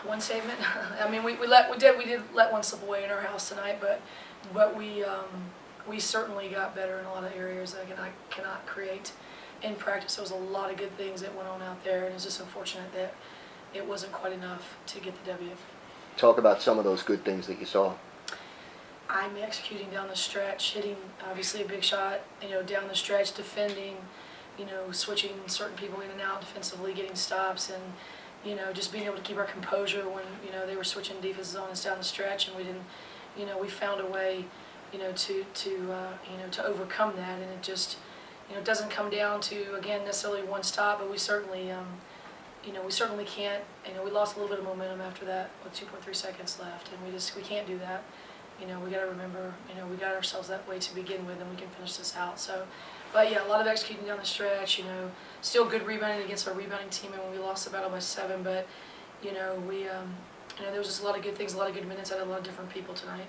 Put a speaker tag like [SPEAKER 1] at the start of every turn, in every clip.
[SPEAKER 1] One statement. I mean, we did let one slip away in our house tonight, but we certainly got better in a lot of areas that I cannot create in practice. There was a lot of good things that went on out there, and it's just unfortunate that it wasn't quite enough to get the W.
[SPEAKER 2] Talk about some of those good things that you saw.
[SPEAKER 1] I'm executing down the stretch, hitting obviously a big shot, down the stretch, defending, switching certain people in and out defensively, getting stops, and just being able to keep our composure when they were switching defenses on us down the stretch, and we didn't, we found a way, to overcome that, and it just, it doesn't come down to again necessarily one stop, but we certainly can't. We lost a little bit of momentum after that with 2.3 seconds left, and we can't do that. We got to remember, we got ourselves that way to begin with, and we can finish this out. So, but yeah, a lot of executing down the stretch. Still good rebounding against our rebounding team, and we lost the battle by 7. But we, there was just a lot of good things, a lot of good minutes out of a lot of different people tonight.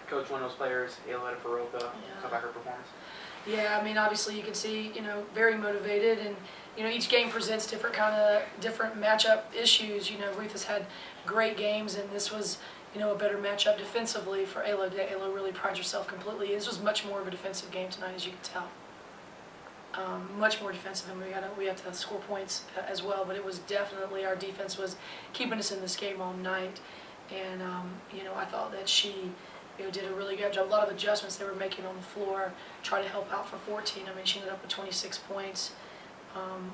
[SPEAKER 3] Coach, one of those players, Ayla Faroka, talk about her performance.
[SPEAKER 1] Yeah, I mean, obviously you can see, very motivated, and each game presents different matchup issues. Ruth has had great games, and this was, a better matchup defensively for Ayla. Ayla really prides herself completely. This was much more of a defensive game tonight, as you can tell. Much more defensive, and we had to score points as well. But it was definitely our defense was keeping us in this game all night, and I thought that she did a really good job. A lot of adjustments they were making on the floor, try to help out for 14. I mean, she ended up with 26 points.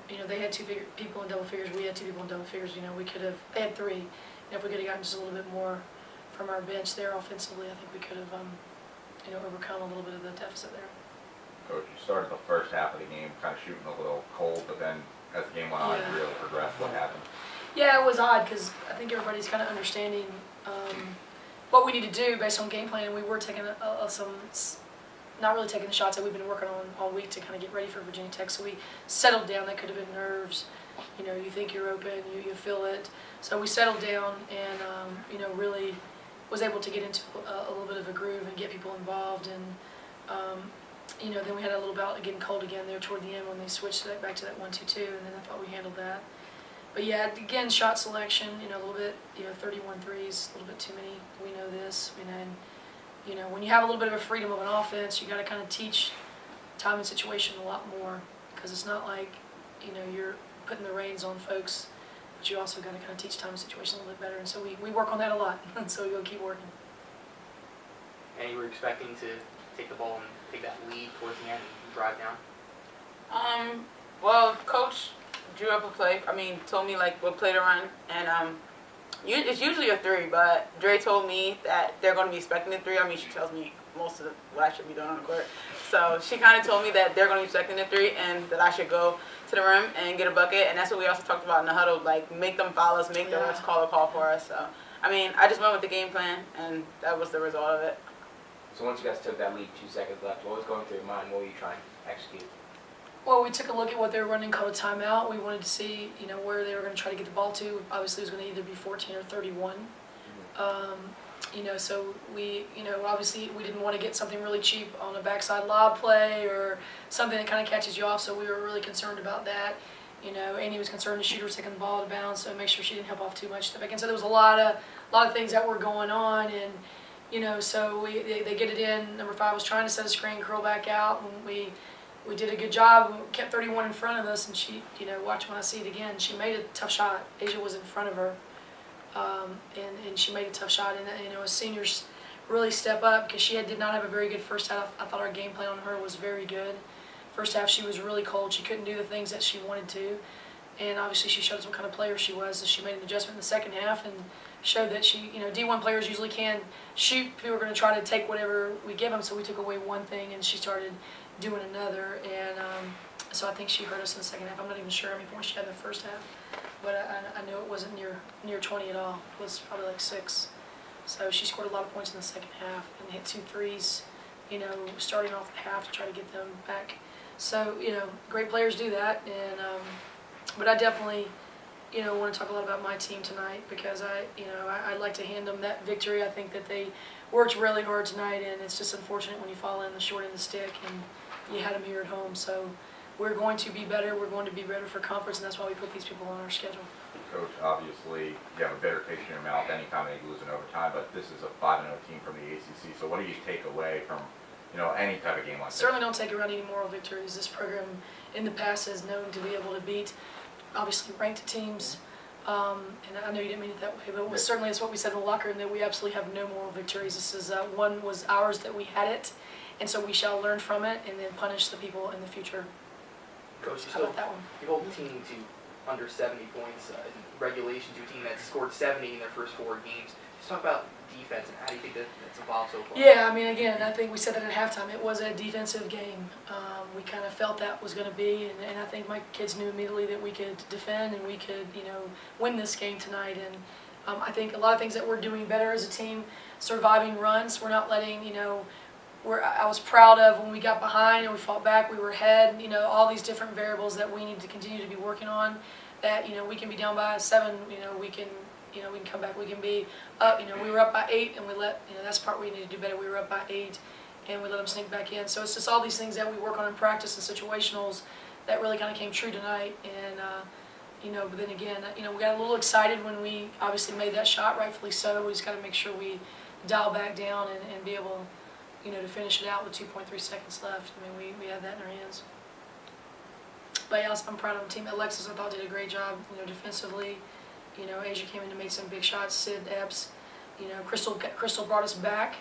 [SPEAKER 1] They had people in double figures. We had 2 people in double figures. They had 3. And if we could have gotten just a little bit more from our bench there offensively, I think we could have, overcome a little bit of the deficit there.
[SPEAKER 4] Coach, you started the first half of the game kind of shooting a little cold, but then as the game went on, you really progressed. What happened?
[SPEAKER 1] Yeah, it was odd because I think everybody's kind of understanding what we need to do based on game plan, and we were taking not really taking the shots that we've been working on all week to kind of get ready for Virginia Tech. So we settled down. That could have been nerves. You think you're open, you feel it. So we settled down and, really was able to get into a little bit of a groove and get people involved. And, then we had a little bout of getting cold again there toward the end when they switched back to that 1-2-2, and then I thought we handled that. But yeah, again, shot selection, a little bit, 31 threes, a little bit too many. We know this. And when you have a little bit of a freedom of an offense, you got to kind of teach time and situation a lot more, because it's not like, you're putting the reins on folks, but you also got to kind of teach time and situation a little bit better. And so we work on that a lot, and so we'll keep working.
[SPEAKER 3] And you were expecting to take the ball and take that lead towards the end and drive down?
[SPEAKER 5] Well, Coach drew up a play. Told me what play to run, and it's usually a 3, but Dre told me that they're going to be expecting a 3. She tells me most of what I should be doing on the court. So she kind of told me that they're going to be expecting a 3 and that I should go to the rim and get a bucket. And that's what we also talked about in the huddle, make them foul us, make the refs call a call for us. So, I just went with the game plan, and that was the result of it.
[SPEAKER 6] So once you guys took that lead, 2 seconds left, what was going through your mind? What were you trying to execute?
[SPEAKER 1] Well, we took a look at what they were running, called a timeout. We wanted to see, where they were going to try to get the ball to. Obviously, it was going to either be 14 or 31. So we, obviously we didn't want to get something really cheap on a backside lob play or something that kind of catches you off. So we were really concerned about that. Annie was concerned the shooter was taking the ball to bounce, so make sure she didn't help off too much. And so there was a lot of things that were going on, and so they get it in. Number 5 was trying to set a screen, curl back out, and we did a good job. We kept 31 in front of us, and she, watch when I see it again, she made a tough shot. Asia was in front of her, and she made a tough shot. And as seniors really step up, because she did not have a very good first half. I thought our game plan on her was very good. First half, she was really cold. She couldn't do the things that she wanted to, and obviously she showed us what kind of player she was. So she made an adjustment in the second half and showed that she, D1 players usually can shoot. People are going to try to take whatever we give them, so we took away one thing, and she started doing another, and so I think she hurt us in the second half. I'm not even sure how many points she had in the first half, but I know it wasn't near 20 at all. It was probably 6. So she scored a lot of points in the second half and hit 2 threes, starting off the half to try to get them back. So, great players do that, and but I definitely, want to talk a lot about my team tonight, because I'd like to hand them that victory. I think that they worked really hard tonight, and it's just unfortunate when you fall in the short end of the stick, and you had them here at home. So we're going to be better. We're going to be better for conference, and that's why we put these people on our schedule.
[SPEAKER 4] Coach, obviously, you have a bitter taste in your mouth anytime they lose in overtime, but this is a 5-0 team from the ACC. So what do you take away from, any type of game like this?
[SPEAKER 1] Certainly don't take around any moral victories. This program in the past has known to be able to beat, obviously, ranked teams. And I know you didn't mean it that way, but certainly it's what we said in the locker room, that we absolutely have no moral victories. This is one was ours that we had it, and so we shall learn from it and then punish the people in the future.
[SPEAKER 3] Coach,
[SPEAKER 1] How about that one?
[SPEAKER 3] You hold the team to under 70 points in regulation to a team that scored 70 in their first 4 games. Just talk about defense and how do you think that's evolved so far?
[SPEAKER 1] Yeah, I mean, again, I think we said that at halftime. It was a defensive game. We kind of felt that was going to be, and I think my kids knew immediately that we could defend and we could, win this game tonight. And I think a lot of things that we're doing better as a team, surviving runs. We're not letting, I was proud of when we got behind and we fought back, we were ahead, all these different variables that we need to continue to be working on, that, we can be down by 7, we can come back, we can be up, we were up by 8 and we let, that's the part we need to do better. We were up by 8 and we let them sneak back in. So it's just all these things that we work on in practice and situationals that really kind of came true tonight. And, but then again, we got a little excited when we obviously made that shot, rightfully so. We just got to make sure we dial back down and be able, to finish it out with 2.3 seconds left. I mean, we had that in our hands. But yeah, I'm proud of the team. Alexis, I thought, did a great job, defensively. Asia came in and made some big shots. Sid, Epps, Crystal brought us back.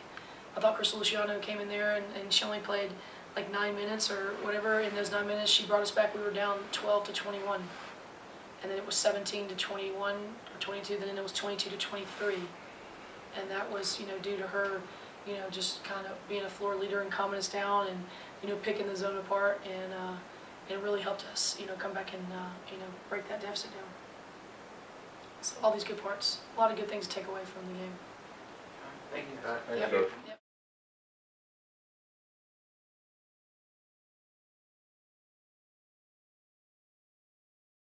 [SPEAKER 1] I thought Crystal Luciano came in there and she only played like 9 minutes or whatever. In those 9 minutes, she brought us back. We were down 12-21. And then it was 17-21 or 22. Then it was 22-23. And that was, due to her, just kind of being a floor leader and calming us down and, picking the zone apart. And it really helped us, come back and, break that deficit down. So all these good parts, a lot of good things to take away from the game.
[SPEAKER 3] Thank you.
[SPEAKER 4] Thanks,
[SPEAKER 1] Yep.
[SPEAKER 4] Coach.